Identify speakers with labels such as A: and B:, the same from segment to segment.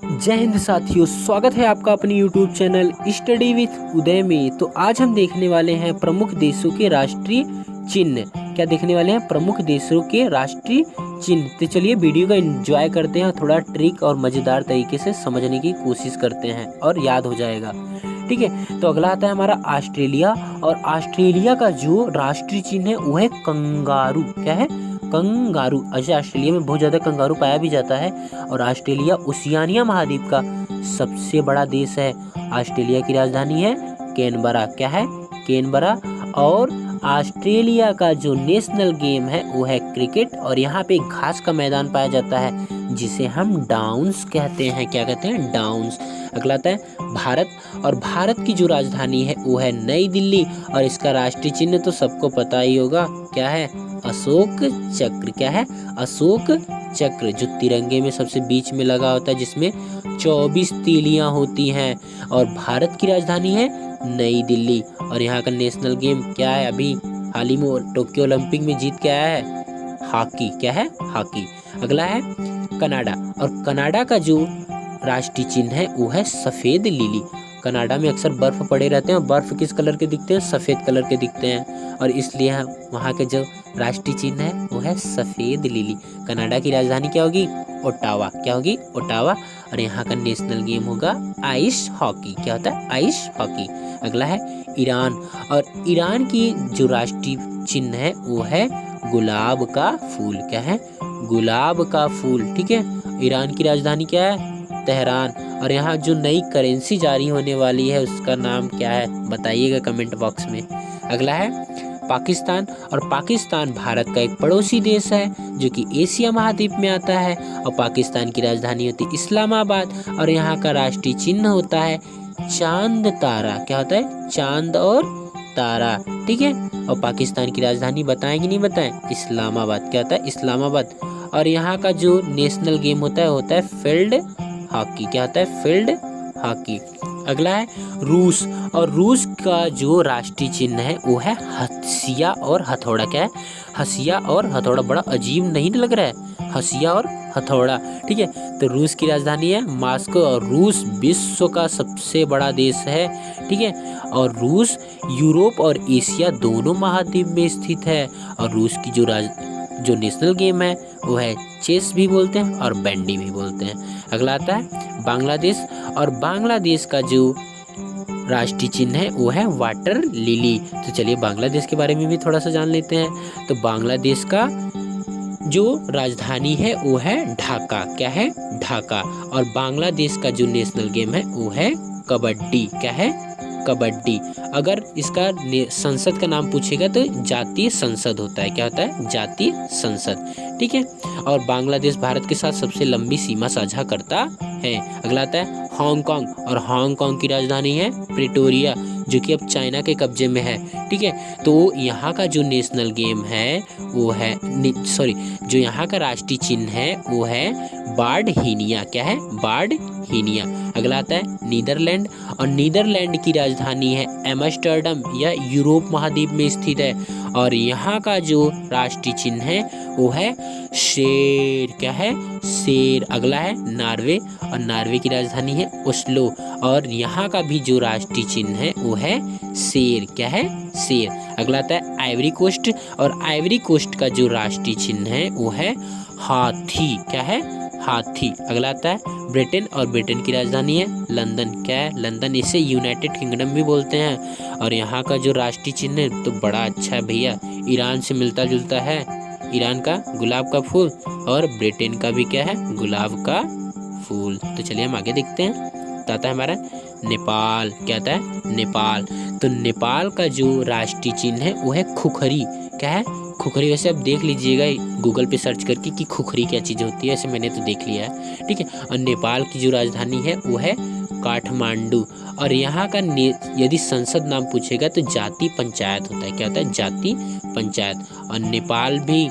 A: जय हिंद साथियों, स्वागत है आपका अपने YouTube चैनल स्टडी विथ उदय में। तो आज हम देखने वाले हैं प्रमुख देशों के राष्ट्रीय चिन्ह। क्या देखने वाले हैं? प्रमुख देशों के राष्ट्रीय चिन्ह। तो चलिए वीडियो को एंजॉय करते हैं और थोड़ा ट्रिक और मज़ेदार तरीके से समझने की कोशिश करते हैं और याद हो जाएगा। ठीक है, तो अगला आता है हमारा ऑस्ट्रेलिया। और ऑस्ट्रेलिया का जो राष्ट्रीय चिन्ह है वो है कंगारू। क्या है? कंगारू। अच्छा, ऑस्ट्रेलिया में बहुत ज़्यादा कंगारू पाया भी जाता है और ऑस्ट्रेलिया ओशियानिया महाद्वीप का सबसे बड़ा देश है। ऑस्ट्रेलिया की राजधानी है कैनबरा। क्या है? कैनबरा। और ऑस्ट्रेलिया का जो नेशनल गेम है वो है क्रिकेट और यहाँ पे घास का मैदान पाया जाता है जिसे हम डाउन्स कहते हैं। क्या कहते हैं? डाउन्स। अगला आता है भारत। और भारत की जो राजधानी है वो है नई दिल्ली और इसका राष्ट्रीय चिन्ह तो सबको पता ही होगा। क्या है? अशोक चक्र। क्या है? अशोक चक्र, जो तिरंगे में सबसे बीच में लगा होता है, जिसमें 24 तीलियां होती हैं। और भारत की राजधानी है नई दिल्ली और यहाँ का नेशनल गेम क्या है? अभी हाल ही में टोक्यो ओलंपिक में जीत के आया है, हॉकी। क्या है? हॉकी। अगला है कनाडा। और कनाडा का जो राष्ट्रीय चिन्ह है वो है सफ़ेद लिली। कनाडा में अक्सर बर्फ़ पड़े रहते हैं और बर्फ़ किस कलर के दिखते हैं? सफ़ेद कलर के दिखते हैं और इसलिए वहाँ के जो राष्ट्रीय चिन्ह है वो है सफ़ेद लिली। कनाडा की राजधानी क्या होगी? ओटावा। क्या होगी? ओटावा। और यहाँ का नेशनल गेम होगा आइस हॉकी। क्या होता है? Ice hockey. अगला है ईरान। और ईरान की जो राष्ट्रीय चिन्ह है वो है गुलाब का फूल। क्या है? गुलाब का फूल। ठीक है। ईरान की राजधानी क्या है? तेहरान। और यहाँ जो नई करेंसी जारी होने वाली है उसका नाम क्या है? बताइएगा कमेंट बॉक्स में। अगला है पाकिस्तान। और पाकिस्तान भारत का एक पड़ोसी देश है जो कि एशिया महाद्वीप में आता है और पाकिस्तान की राजधानी होती है इस्लामाबाद और यहाँ का राष्ट्रीय चिन्ह होता है चांद तारा। क्या होता है? चांद और तारा। ठीक है। और पाकिस्तान की राजधानी बताएं कि नहीं बताएं? इस्लामाबाद। क्या होता है? इस्लामाबाद। और यहाँ का जो नेशनल गेम होता है फील्ड हॉकी। क्या होता है? Field hockey. अगला है रूस। और रूस का जो राष्ट्रीय चिन्ह है वो है हसिया और हथौड़ा। क्या है? हसिया और हथौड़ा। बड़ा अजीब नहीं लग रहा है? हसिया और हथौड़ा। ठीक है। तो रूस की राजधानी है मॉस्को और रूस विश्व का सबसे बड़ा देश है। ठीक है। और रूस यूरोप और एशिया दोनों महाद्वीप में स्थित है। और रूस की जो नेशनल गेम है वो है चेस भी बोलते हैं और बैंडी भी बोलते हैं। अगला आता है बांग्लादेश। और बांग्लादेश का जो राष्ट्रीय चिन्ह है वो है वाटर लिली। तो चलिए बांग्लादेश के बारे में भी थोड़ा सा जान लेते हैं। तो बांग्लादेश का जो राजधानी है वो है ढाका। क्या है? ढाका। और बांग्लादेश का जो नेशनल गेम है वो है कबड्डी। क्या है? कबड्डी। अगर इसका संसद का नाम पूछेगा तो जातीय संसद होता है। क्या होता है? जातीय संसद। ठीक है। और बांग्लादेश भारत के साथ सबसे लंबी सीमा साझा करता है। अगला आता है हांगकांग। और हांगकांग की राजधानी है प्रिटोरिया जो कि अब चाइना के कब्जे में है। ठीक है। तो यहाँ का जो नेशनल गेम है वो है जो यहाँ का राष्ट्रीय चिन्ह है वो है बार्ड हीनिया। क्या है? बार्ड हीनिया। अगला आता है नीदरलैंड। और नीदरलैंड की राजधानी है एम्स्टर्डम या यूरोप महाद्वीप में स्थित है। और यहाँ का जो राष्ट्रीय चिन्ह है वो है शेर। क्या है? शेर। अगला है नॉर्वे। और नॉर्वे की राजधानी है ओस्लो और यहाँ का भी जो राष्ट्रीय चिन्ह है वो है शेर। क्या है? शेर। अगला आता है आइवरी कोस्ट। और आइवरी कोस्ट का जो राष्ट्रीय चिन्ह है वो है हाथी। क्या है? हाथी। अगला आता है ब्रिटेन। और ब्रिटेन की राजधानी है लंदन। क्या है? लंदन। इसे यूनाइटेड किंगडम भी बोलते हैं। और यहाँ का जो राष्ट्रीय चिन्ह है तो बड़ा अच्छा है भैया, ईरान से मिलता जुलता है। ईरान का गुलाब का फूल और ब्रिटेन का भी क्या है? गुलाब का फूल। तो चलिए हम आगे देखते हैं। तो आता है हमारा नेपाल। क्या आता है? नेपाल। तो नेपाल का जो राष्ट्रीय चिन्ह है वो है खुखरी। क्या है? खुखरी। वैसे आप देख लीजिएगा गूगल पे सर्च करके कि खुखरी क्या चीज़ होती है। ऐसे मैंने तो देख लिया है। ठीक है। और नेपाल की जो राजधानी है वो है काठमांडू। और यहाँ का यदि संसद नाम पूछेगा तो जाति पंचायत होता है। क्या होता है? जाति पंचायत। और नेपाल भी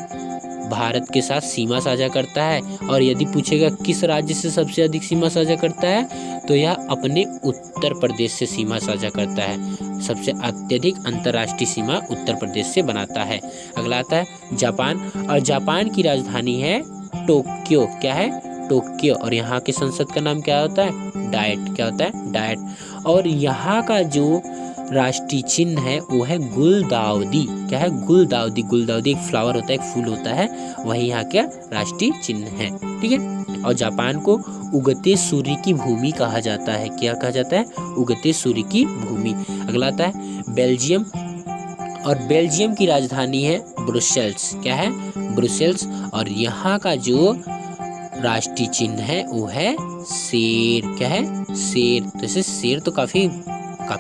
A: भारत के साथ सीमा साझा करता है। और यदि पूछेगा किस राज्य से सबसे अधिक सीमा साझा करता है तो यह अपने उत्तर प्रदेश से सीमा साझा करता है। सबसे अत्यधिक अंतर्राष्ट्रीय सीमा उत्तर प्रदेश से बनाता है। अगला आता है जापान। और जापान की राजधानी है टोक्यो। क्या है? टोक्यो, और यहाँ के संसद का नाम क्या होता है? डाइट। क्या होता है? डाइट। और यहाँ का जो राष्ट्रीय चिन्ह है वो है गुलदाउदी। क्या है? गुलदाउदी। गुलदाउदी एक फ्लावर होता है, एक फूल होता है, वही यहाँ का राष्ट्रीय चिन्ह है। ठीक है। और जापान को उगते सूर्य की भूमि कहा जाता है। क्या कहा जाता है? उगते सूर्य की भूमि। अगला आता है बेल्जियम, और बेल्जियम की राजधानी है ब्रुसेल्स। क्या है? ब्रुसेल्स। और यहाँ का जो राष्ट्रीय चिन्ह है वो है शेर। क्या है? शेर। तो ऐसे शेर तो काफी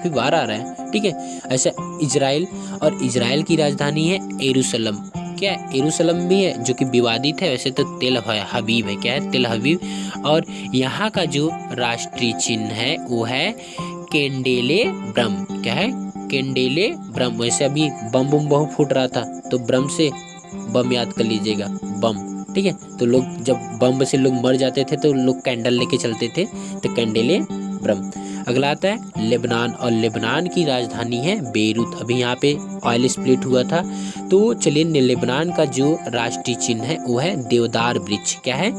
A: बार आ रहा है। ठीक है। ऐसे इजराइल, और इजराइल की राजधानी है यरूशलेम। क्या यरूशलेम भी है जो कि विवादित है, वैसे तो तेल हबीब है। क्या है? तेल हबीब। और यहाँ का जो राष्ट्रीय चिन्ह है वो है कैंडेलेब्रम। क्या है? कैंडेलेब्रम। वैसे अभी बम बहुत फूट रहा था, तो ब्रम से बम याद कर लीजिएगा, बम। ठीक है। तो लोग जब बम से लोग मर जाते थे तो लोग कैंडल लेके चलते थे, तो कैंडेलेब्रम। अगला आता है लेबनान, और लेबनान की राजधानी है बेरूत। अभी यहाँ पे ऑयल स्प्लिट हुआ था, तो चलिए लेबनान का जो राष्ट्रीय चिन्ह है वो है देवदार वृक्ष। क्या है?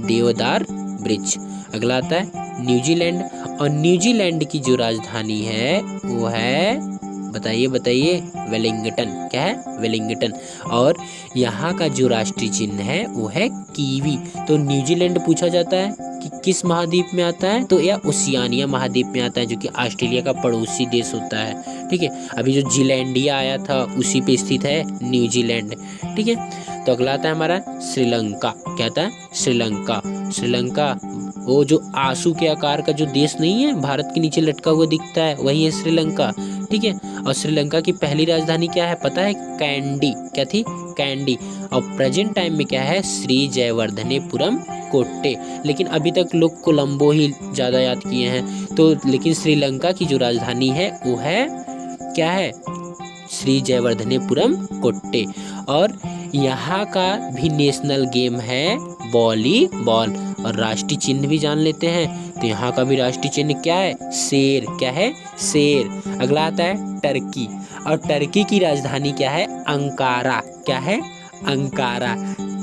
A: देवदार वृक्ष। अगला आता है न्यूजीलैंड, और न्यूजीलैंड की जो राजधानी है वो है, बताइए वेलिंगटन। क्या है? वेलिंगटन। और यहाँ का जो राष्ट्रीय चिन्ह है वो है कीवी। तो न्यूजीलैंड पूछा जाता है कि किस महाद्वीप में आता है, तो यह ओशियानिया महाद्वीप में आता है, जो कि ऑस्ट्रेलिया का पड़ोसी देश होता है। ठीक है। अभी जो जीलैंडिया आया था उसी पे स्थित है न्यूजीलैंड। ठीक है। तो अगला आता है हमारा श्रीलंका। क्या आता है? श्रीलंका। श्रीलंका वो जो आंसू के आकार का जो देश नहीं है, भारत के नीचे लटका हुआ दिखता है, वही है श्रीलंका। ठीक है। और श्रीलंका की पहली राजधानी क्या है पता है? कैंडी। क्या थी? कैंडी। और प्रेजेंट टाइम में क्या है? श्री जयवर्धनेपुरम कोट्टे। लेकिन अभी तक लोग कोलंबो ही ज़्यादा याद किए हैं, तो लेकिन श्रीलंका की जो राजधानी है वो है, क्या है? श्री जयवर्धनेपुरम कोट्टे। और यहाँ का भी नेशनल गेम है वॉलीबॉल। और राष्ट्रीय चिन्ह भी जान लेते हैं, तो यहाँ का भी राष्ट्रीय चिन्ह क्या है? शेर। क्या है? शेर। अगला आता है टर्की, और टर्की की राजधानी क्या है? अंकारा। क्या है? अंकारा।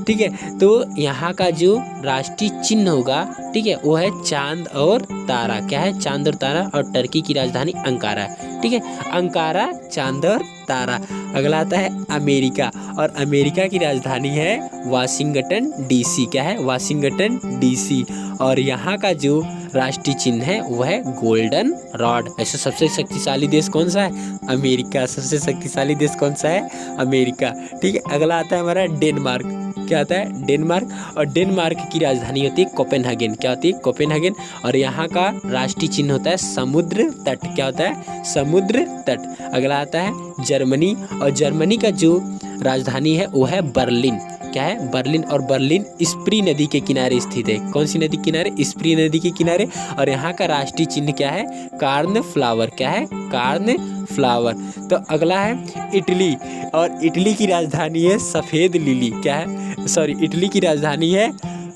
A: ठीक है। तो यहाँ का जो राष्ट्रीय चिन्ह होगा, ठीक है, वो है चांद और तारा। क्या है? चांद और तारा। और टर्की की राजधानी अंकारा। ठीक है। अंकारा, चांद और तारा। अगला आता है अमेरिका, और अमेरिका की राजधानी है वाशिंगटन डीसी। क्या है? Washington DC. और यहाँ का जो राष्ट्रीय चिन्ह है वो है गोल्डन रॉड। ऐसे सबसे शक्तिशाली देश कौन सा है? अमेरिका। सबसे शक्तिशाली देश कौन सा है? अमेरिका। ठीक है। अगला आता है हमारा डेनमार्क। क्या आता है? डेनमार्क। और डेनमार्क की राजधानी होती है कोपेनहेगन। क्या होती है? कोपेनहेगन। और यहाँ का राष्ट्रीय चिन्ह होता है समुद्र तट। क्या होता है? समुद्र तट। अगला आता है जर्मनी, और जर्मनी का जो राजधानी है वो है बर्लिन। क्या है? बर्लिन। और बर्लिन स्प्री नदी के किनारे स्थित है। कौन सी नदी के किनारे? स्प्री नदी के किनारे। और यहाँ का राष्ट्रीय चिन्ह क्या है? Corn flower. क्या है? Corn flower. तो अगला है इटली, और इटली की राजधानी है सफेद लिली। क्या है? सॉरी, इटली की राजधानी है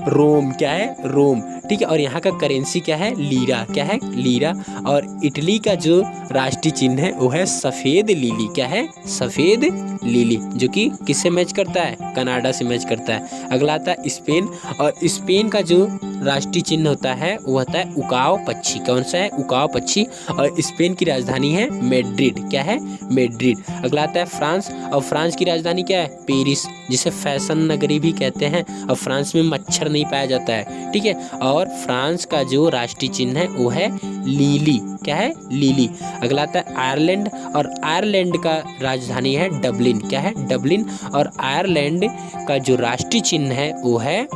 A: रोम। क्या है? रोम। ठीक है। और यहाँ का करेंसी क्या है? लीरा। क्या है? लीरा। और इटली का जो राष्ट्रीय चिन्ह है वो है सफेद लिली। क्या है? सफेद लिली, जो कि किससे मैच करता है? कनाडा से मैच करता है। अगला आता है स्पेन, और स्पेन का जो राष्ट्रीय चिन्ह होता है वो होता है उकाव पक्षी। कौन सा है? उकाव पक्षी। और स्पेन की राजधानी है मैड्रिड। क्या है? मैड्रिड। अगला आता है फ्रांस, और फ्रांस की राजधानी क्या है? पेरिस, जिसे फैशन नगरी भी कहते हैं। और फ्रांस में मच्छर नहीं पाया जाता है। ठीक है। और फ्रांस का जो राष्ट्रीय चिन्ह है वो है लीली। क्या है? लीली। अगला आता है आयरलैंड, और आयरलैंड का राजधानी है डबलिन। क्या है? डबलिन। और आयरलैंड का जो राष्ट्रीय चिन्ह है वो है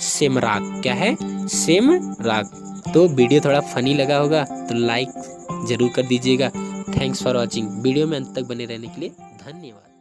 A: सेमराक। क्या है? सेमराक। तो वीडियो थोड़ा फनी लगा होगा तो लाइक जरूर कर दीजिएगा। Thanks for watching. वीडियो में अंत तक बने रहने के लिए धन्यवाद।